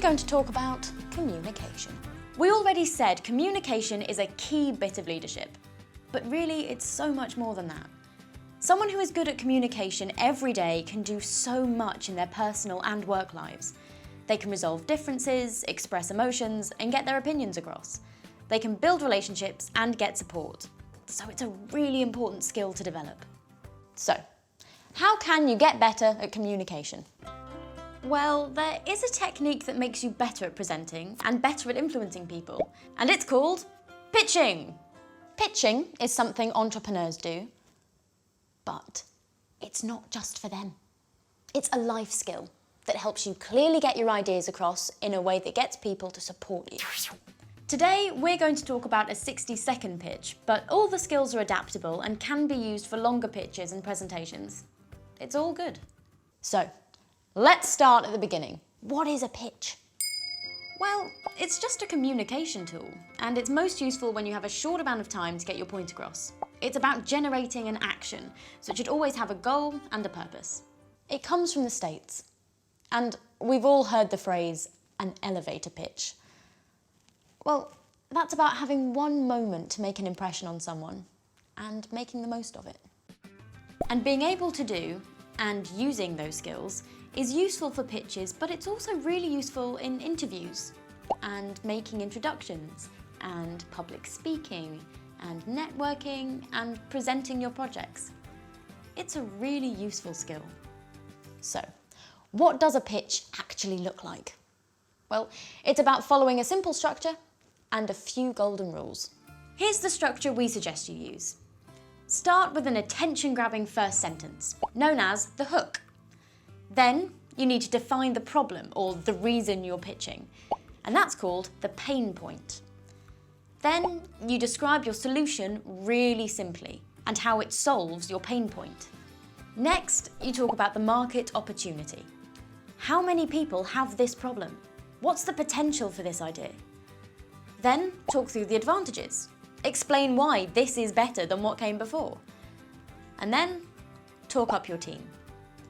going to talk about communication. We already said communication is a key bit of leadership, but really it's so much more than that. Someone who is good at communication every day can do so much in their personal and work lives. They can resolve differences, express emotions, and get their opinions across. They can build relationships and get support. So it's a really important skill to develop. So, how can you get better at communication? Well, there is a technique that makes you better at presenting and better at influencing people, and it's called pitching. Pitching is something entrepreneurs do, but it's not just for them. It's a life skill that helps you clearly get your ideas across in a way that gets people to support you. Today, we're going to talk about a 60-second pitch, but all the skills are adaptable and can be used for longer pitches and presentations. It's all good. So, let's start at the beginning. What is a pitch? Well, it's just a communication tool, and it's most useful when you have a short amount of time to get your point across. It's about generating an action, so it should always have a goal and a purpose. It comes from the States, and we've all heard the phrase, an elevator pitch. Well, that's about having one moment to make an impression on someone, and making the most of it. And being able to do, and using those skills, is useful for pitches, but it's also really useful in interviews, and making introductions, and public speaking, and networking, and presenting your projects. It's a really useful skill. So, what does a pitch actually look like? Well, it's about following a simple structure and a few golden rules. Here's the structure we suggest you use. Start with an attention-grabbing first sentence, known as the hook. Then, you need to define the problem or the reason you're pitching, and that's called the pain point. Then, you describe your solution really simply and how it solves your pain point. Next, you talk about the market opportunity. How many people have this problem? What's the potential for this idea? Then, talk through the advantages. Explain why this is better than what came before. And then, talk up your team.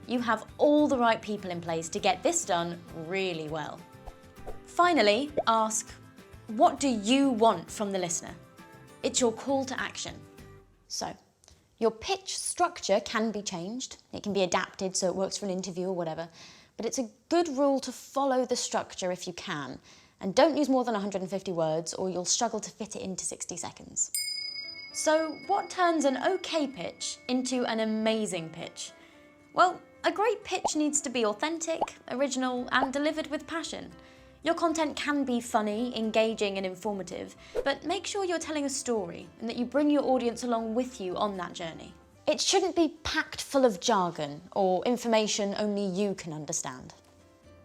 You have all the right people in place to get this done really well. Finally, ask, what do you want from the listener? It's your call to action. So, your pitch structure can be changed. It can be adapted so it works for an interview or whatever, but it's a good rule to follow the structure if you can, and don't use more than 150 words or you'll struggle to fit it into 60 seconds. So, what turns an okay pitch into an amazing pitch? Well, a great pitch needs to be authentic, original, and delivered with passion. Your content can be funny, engaging, and informative, but make sure you're telling a story and that you bring your audience along with you on that journey. It shouldn't be packed full of jargon or information only you can understand.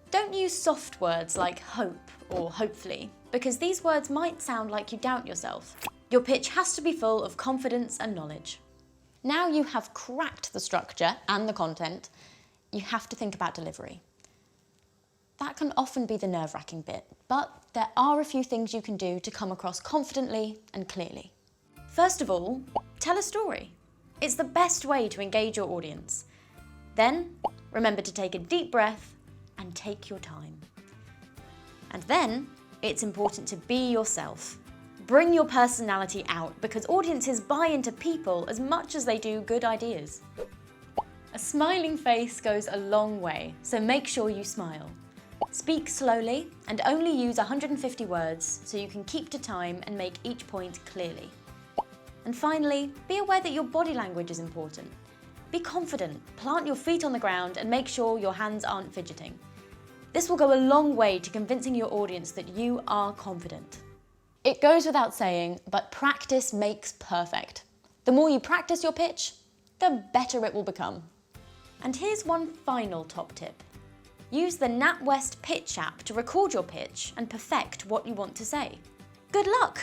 Don't use soft words like hope or hopefully, because these words might sound like you doubt yourself. Your pitch has to be full of confidence and knowledge. Now you have cracked the structure and the content, you have to think about delivery. That can often be the nerve-wracking bit, but there are a few things you can do to come across confidently and clearly. First of all, tell a story. It's the best way to engage your audience. Then, remember to take a deep breath and take your time. And then, it's important to be yourself. Bring your personality out because audiences buy into people as much as they do good ideas. A smiling face goes a long way, so make sure you smile. Speak slowly and only use 150 words so you can keep to time and make each point clearly. And finally, be aware that your body language is important. Be confident, plant your feet on the ground and make sure your hands aren't fidgeting. This will go a long way to convincing your audience that you are confident. It goes without saying, but practice makes perfect. The more you practice your pitch, the better it will become. And here's one final top tip. Use the NatWest Pitch app to record your pitch and perfect what you want to say. Good luck!